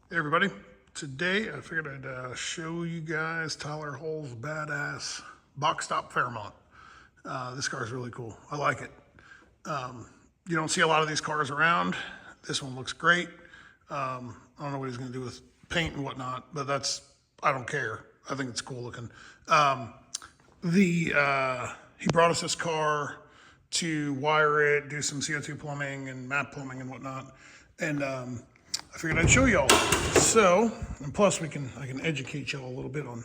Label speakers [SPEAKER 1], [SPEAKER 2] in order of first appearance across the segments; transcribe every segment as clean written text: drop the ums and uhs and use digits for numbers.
[SPEAKER 1] Hey everybody, today I figured I'd show you guys Tyler Hull's badass box top Fairmont. This car is really cool. I like it. You don't see a lot of these cars around. This one looks great. I don't know what he's going to do with paint and whatnot, but I don't care. I think it's cool looking. He brought us this car to wire it, do some CO2 plumbing and map plumbing and whatnot. And I figured I'd show y'all. So, and plus I can educate y'all a little bit on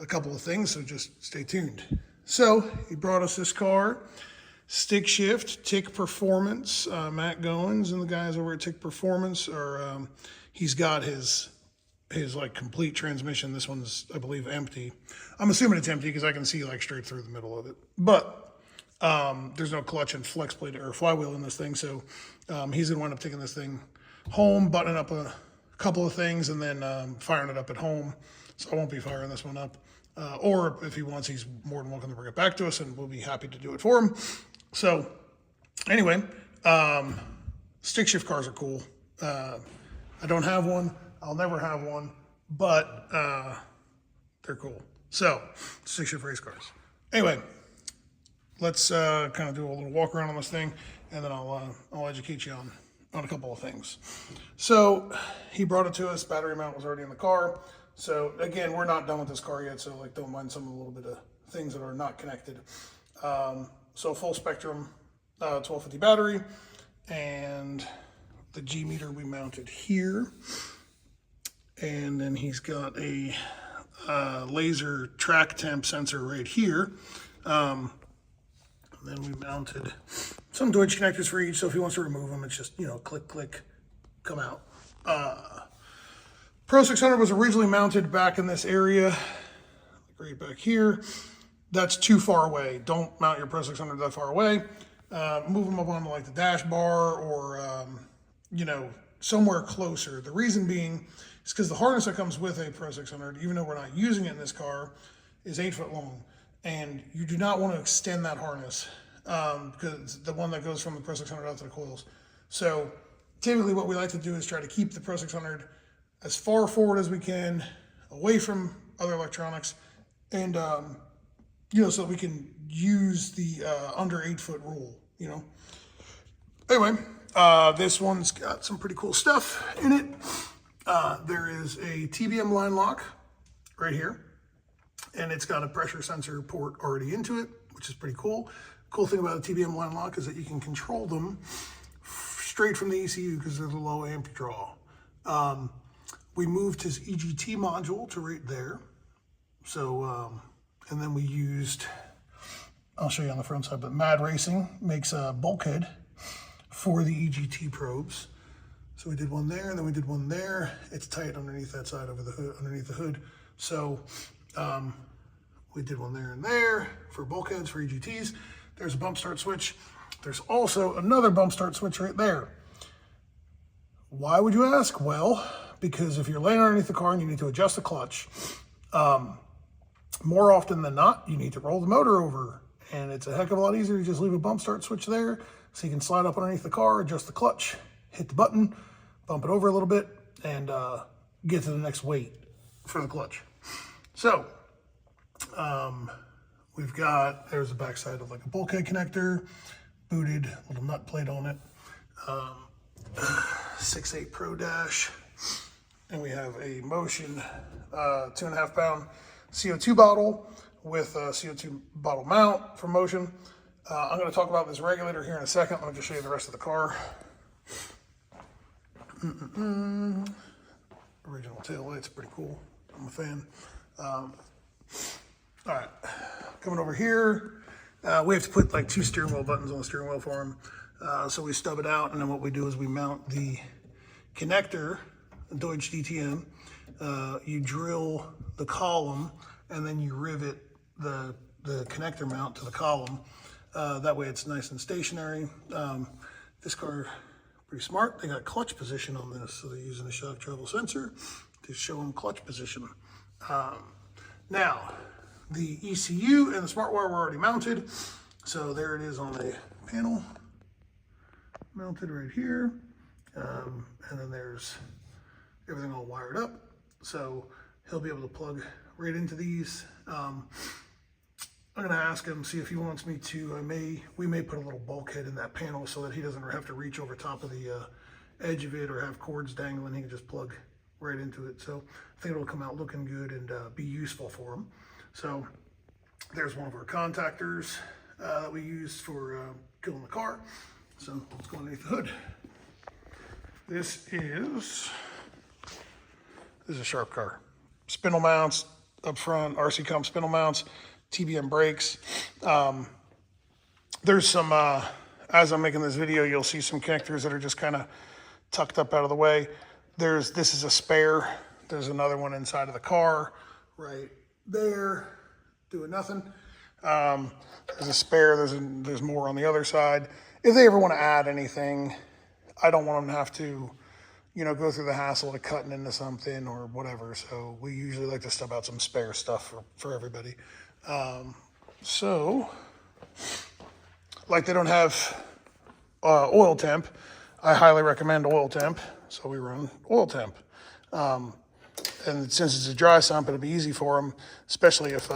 [SPEAKER 1] a couple of things, so just stay tuned. So, he brought us this car, stick shift, Tick Performance. Matt Goins and the guys over at Tick Performance he's got his like complete transmission. This one's, I believe, empty. I'm assuming it's empty because I can see like straight through the middle of it. But there's no clutch and flex plate or flywheel in this thing, so he's gonna wind up taking this thing home, buttoning up a couple of things, and then firing it up at home. So I won't be firing this one up. Or if he wants, he's more than welcome to bring it back to us, and we'll be happy to do it for him. So anyway, stick shift cars are cool. I don't have one. I'll never have one, but they're cool. So stick shift race cars. Anyway, let's kind of do a little walk around on this thing, and then I'll educate you on a couple of things. So he brought it to us. Battery mount was already in the car. So again, we're not done with this car yet, so like don't mind some of the little bit of things that are not connected. So full spectrum 1250 battery, and the G meter we mounted here. And then he's got a laser track temp sensor right here. And then we mounted some Deutsch connectors for each, so if he wants to remove them, it's just, click, click, come out. Pro 600 was originally mounted back in this area, right back here. That's too far away. Don't mount your Pro 600 that far away. Move them up onto like the dash bar or, somewhere closer. The reason being is because the harness that comes with a Pro 600, even though we're not using it in this car, is 8 foot long. And you do not want to extend that harness because the one that goes from the Pro 600 out to the coils. So typically what we like to do is try to keep the Pro 600 as far forward as we can, away from other electronics, and so we can use the under 8 foot rule, Anyway, this one's got some pretty cool stuff in it. There is a TBM line lock right here, and it's got a pressure sensor port already into it, which is pretty cool. Cool thing about a TBM line lock is that you can control them straight from the ECU because there's a low amp draw. We moved his EGT module to right there. So, and then we used, I'll show you on the front side, but Mad Racing makes a bulkhead for the EGT probes. So we did one there, and then we did one there. It's tight underneath that side over the hood, underneath the hood. So we did one there and there for bulkheads for EGTs. There's a bump start switch. There's also another bump start switch right there. Why would you ask? Well, because if you're laying underneath the car and you need to adjust the clutch, more often than not, you need to roll the motor over. And it's a heck of a lot easier to just leave a bump start switch there so you can slide up underneath the car, adjust the clutch, hit the button, bump it over a little bit, and get to the next weight for the clutch. So there's the backside of like a bulkhead connector, booted, little nut plate on it, 6.8 Pro Dash, and we have a Motion 2.5 pound CO2 bottle with a CO2 bottle mount for Motion. I'm going to talk about this regulator here in a second. Let me just show you the rest of the car. Original tail lights, pretty cool. I'm a fan. All right, coming over here, we have to put like 2 steering wheel buttons on the steering wheel for him. So we stub it out, and then what we do is we mount the connector, Deutsch DTM. You drill the column, and then you rivet the connector mount to the column. That way it's nice and stationary. This car, pretty smart. They got clutch position on this, so they're using a shock travel sensor to show them clutch position. Now, the ECU and the smart wire were already mounted, so there it is on a panel mounted right here. And then there's everything all wired up. So he'll be able to plug right into these. I'm gonna ask him, see if he wants me to, we may put a little bulkhead in that panel so that he doesn't have to reach over top of the edge of it or have cords dangling. He can just plug right into it. So I think it'll come out looking good and be useful for him. So there's one of our contactors that we use for cooling the car. So let's go underneath the hood. This is a sharp car. Spindle mounts up front, RC comp spindle mounts, TBM brakes. There's some, as I'm making this video, you'll see some connectors that are just kind of tucked up out of the way. This is a spare. There's another one inside of the car right there, doing nothing. There's a spare, there's more on the other side. If they ever want to add anything, I don't want them to have to, go through the hassle of cutting into something or whatever. So we usually like to stub out some spare stuff for everybody. So, like they don't have oil temp, I highly recommend oil temp. So we run oil temp. And since it's a dry sump, it'll be easy for them, especially if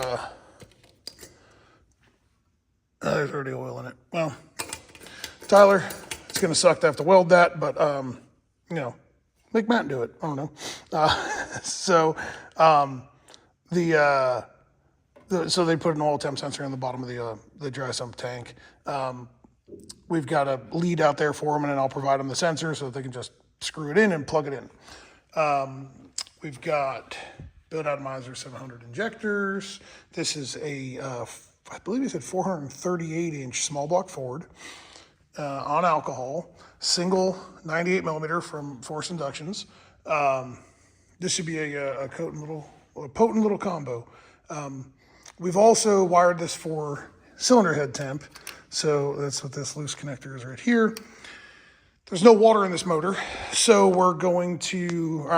[SPEAKER 1] there's already oil in it. Well, Tyler, it's going to suck to have to weld that, but, make Matt do it. I don't know. So they put an oil temp sensor in the bottom of the dry sump tank. We've got a lead out there for them, and then I'll provide them the sensor so that they can just screw it in and plug it in. We've got build atomizer 700 injectors. This is I believe he said 438-inch small block Ford on alcohol, single 98 millimeter from Force Inductions. This should be a potent little combo. We've also wired this for cylinder head temp. So that's what this loose connector is right here. There's no water in this motor, so I'm going to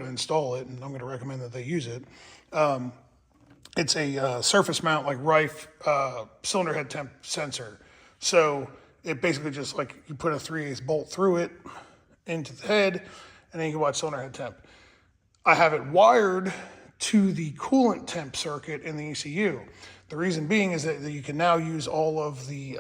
[SPEAKER 1] install it, and I'm going to recommend that they use it. It's a surface mount like Rife cylinder head temp sensor. So it basically just like you put a 3/8 bolt through it into the head, and then you can watch cylinder head temp. I have it wired to the coolant temp circuit in the ECU. The reason being is that you can now use all of the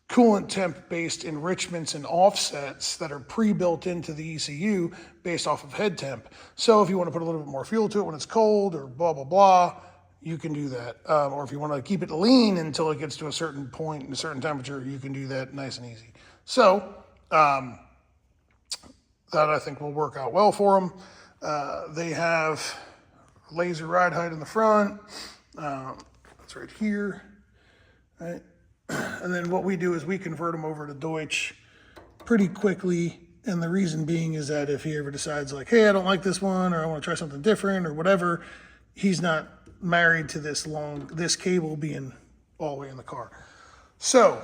[SPEAKER 1] coolant temp based enrichments and offsets that are pre-built into the ECU based off of head temp. So if you want to put a little bit more fuel to it when it's cold or blah, blah, blah, you can do that. Or if you want to keep it lean until it gets to a certain point and a certain temperature, you can do that nice and easy. So that I think will work out well for them. They have laser ride height in the front. That's right here. Right. And then what we do is we convert them over to Deutsch pretty quickly. And the reason being is that if he ever decides like, hey, I don't like this one, or I want to try something different or whatever, he's not married to this cable being all the way in the car. So,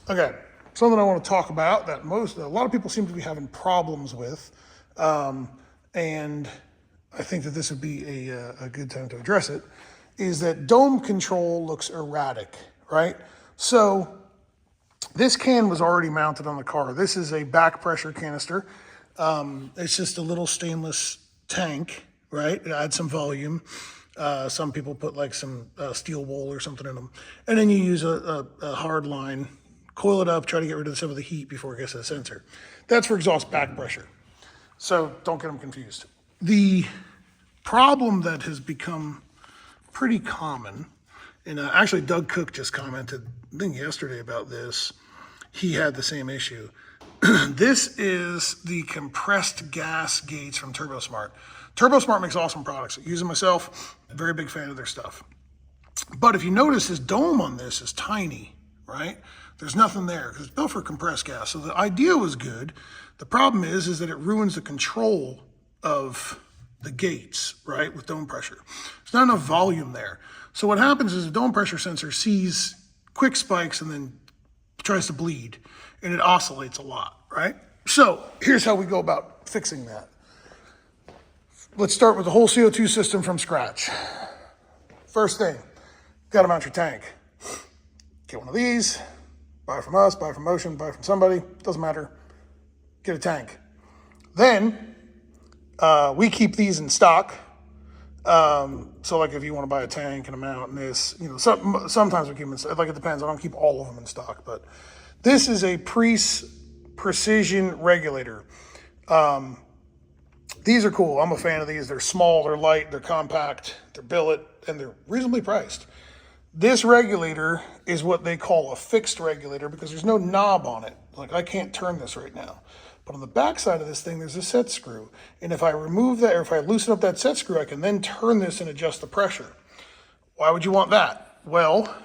[SPEAKER 1] okay, something I want to talk about that a lot of people seem to be having problems with. And I think that this would be a good time to address it, is that dome control looks erratic, right? So this can was already mounted on the car. This is a back pressure canister. It's just a little stainless tank, right? It adds some volume. Some people put like some steel wool or something in them. And then you use a hard line, coil it up, try to get rid of some of the heat before it gets to the sensor. That's for exhaust back pressure. So don't get them confused. The problem that has become pretty common, and actually Doug Cook just commented, I think yesterday about this. He had the same issue. This is the compressed gas gates from TurboSmart. TurboSmart makes awesome products. I use them myself. Very big fan of their stuff. But if you notice, this dome on this is tiny, right? There's nothing there because it's built for compressed gas. So the idea was good. The problem is that it ruins the control of the gates, right, with dome pressure. There's not enough volume there. So what happens is the dome pressure sensor sees quick spikes and then tries to bleed, and it oscillates a lot, right? So here's how we go about fixing that. Let's start with the whole CO2 system from scratch. First thing, gotta mount your tank. Get one of these, buy from us, buy from Motion, buy from somebody, doesn't matter. Get a tank. Then we keep these in stock. So like if you want to buy a tank and a mount and this, you know, sometimes we keep them in stock. Like it depends. I don't keep all of them in stock, but this is a precision regulator. These are cool. I'm a fan of these. They're small, they're light, they're compact, they're billet, and they're reasonably priced. This regulator is what they call a fixed regulator because there's no knob on it. Like I can't turn this right now. But on the back side of this thing, there's a set screw. And if I remove that, or if I loosen up that set screw, I can then turn this and adjust the pressure. Why would you want that? Well,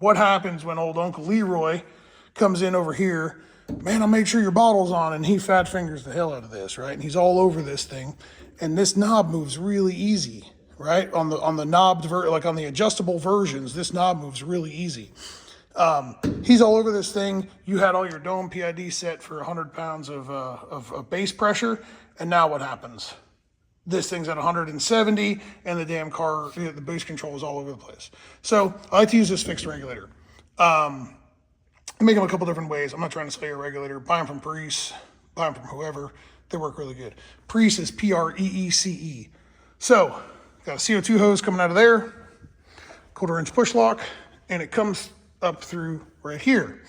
[SPEAKER 1] what happens when old Uncle Leroy comes in over here? Man, I'll make sure your bottle's on, and he fat fingers the hell out of this, right? And he's all over this thing. And this knob moves really easy, right? On the knobbed, like on the adjustable versions, this knob moves really easy. He's all over this thing. You had all your dome PID set for 100 pounds of base pressure, and now what happens? This thing's at 170, and the damn car, the boost control is all over the place. So I like to use this fixed regulator. I make them a couple different ways. I'm not trying to sell you a regulator. Buy them from Preece, buy them from whoever. They work really good. Preece is Preece. So got a CO2 hose coming out of there, 1/4-inch push lock, and it comes up through right here.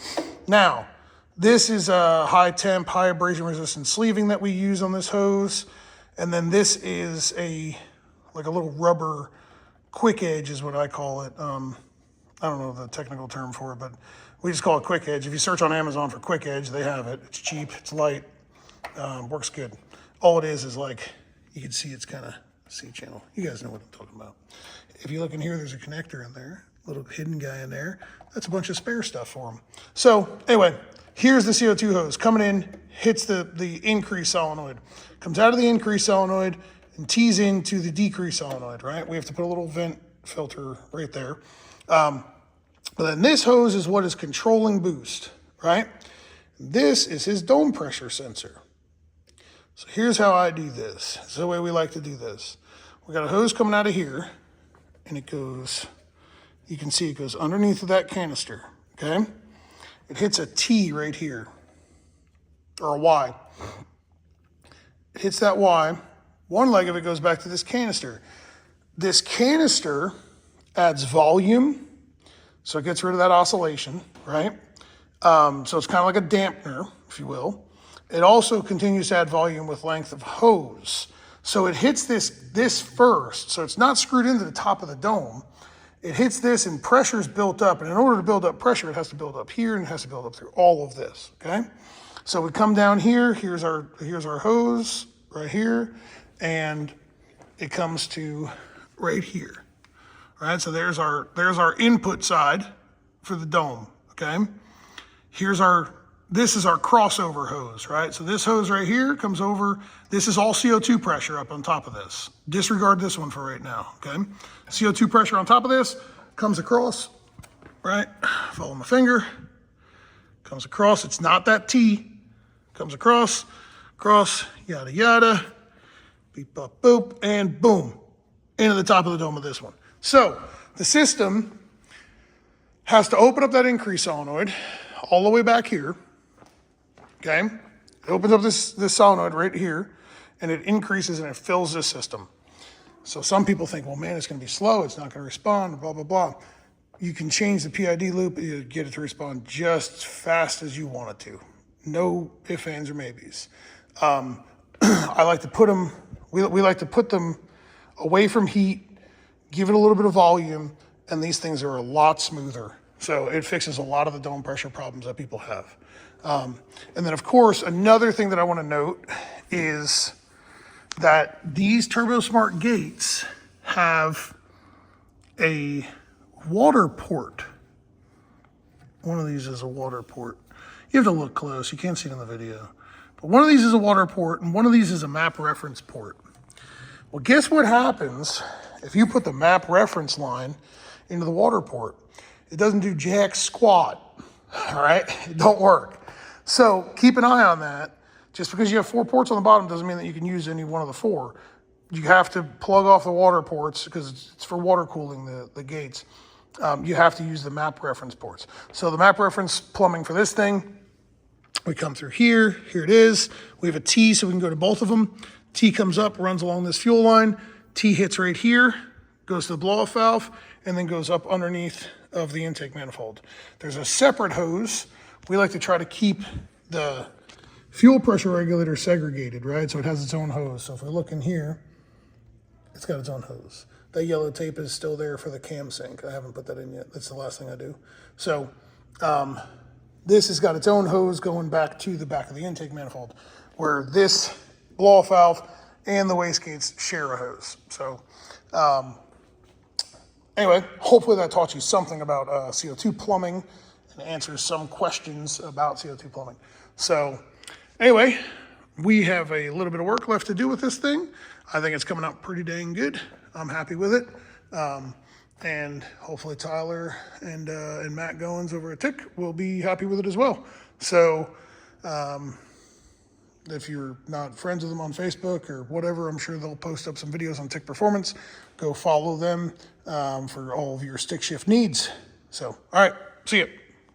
[SPEAKER 1] Now, this is a high temp, high abrasion resistant sleeving that we use on this hose. And then this is like a little rubber quick edge is what I call it. I don't know the technical term for it, but we just call it quick edge. If you search on Amazon for quick edge, they have it. It's cheap, it's light, works good. All it is like, you can see it's kind of C-channel. You guys know what I'm talking about. If you look in here, there's a connector in there, little hidden guy in there. That's a bunch of spare stuff for them. So anyway, here's the CO2 hose coming in, hits the increase solenoid, comes out of the increase solenoid and tees into the decrease solenoid, right? We have to put a little vent filter right there. But then this hose is what is controlling boost, right? This is his dome pressure sensor. So here's how I do this. This is the way we like to do this. We got a hose coming out of here, and it goes, you can see it goes underneath of that canister, okay? It hits a T right here, or a Y. It hits that Y. One leg of it goes back to this canister. This canister adds volume, so it gets rid of that oscillation, right? So it's kind of like a dampener, if you will. It also continues to add volume with length of hose. So it hits this first, so it's not screwed into the top of the dome. It hits this and pressure's built up, and in order to build up pressure, it has to build up here and it has to build up through all of this, okay? So we come down here, here's our hose right here, and it comes to right here. Right, so there's our input side for the dome, okay? This is our crossover hose, right? So this hose right here comes over, this is all CO2 pressure up on top of this. Disregard this one for right now, okay? CO2 pressure on top of this comes across, right? Follow my finger, comes across, it's not that T, comes across, yada, yada, beep, bop, boop, and boom, into the top of the dome of this one. So the system has to open up that increase solenoid all the way back here, okay? It opens up this solenoid right here, and it increases and it fills this system. So some people think, well, man, it's gonna be slow, it's not gonna respond, blah, blah, blah. You can change the PID loop, you get it to respond just as fast as you want it to. No ifs, ands, or maybes. I like to put them, we like to put them away from heat, give it a little bit of volume, and these things are a lot smoother. So it fixes a lot of the dome pressure problems that people have. And then of course, another thing that I want to note is that these TurboSmart gates have a water port. One of these is a water port. You have to look close, you can't see it in the video. But one of these is a water port and one of these is a map reference port. Well, guess what happens if you put the map reference line into the water port? It doesn't do jack squat, all right? It don't work. So keep an eye on that. Just because you have 4 ports on the bottom doesn't mean that you can use any one of the 4. You have to plug off the water ports because it's for water cooling the gates. You have to use the map reference ports. So the map reference plumbing for this thing We come through here. Here it is. We have a T, so we can go to both of them. T comes up, runs along this fuel line. T hits right here, goes to the blow-off valve, and then goes up underneath of the intake manifold. There's a separate hose. We like to try to keep the fuel pressure regulator segregated, right? So it has its own hose. So if we look in here, it's got its own hose. That yellow tape is still there for the cam sync. I haven't put that in yet. That's the last thing I do. So this has got its own hose going back to the back of the intake manifold, where this blow-off valve and the wastegates share a hose. So anyway, hopefully that taught you something about CO2 plumbing and answers some questions about CO2 plumbing. So anyway, we have a little bit of work left to do with this thing. I think it's coming out pretty dang good. I'm happy with it. And hopefully Tyler and Matt Goins over at Tick will be happy with it as well. So if you're not friends with them on Facebook or whatever, I'm sure they'll post up some videos on Tick Performance. Go follow them for all of your stick shift needs. So, all right, see ya.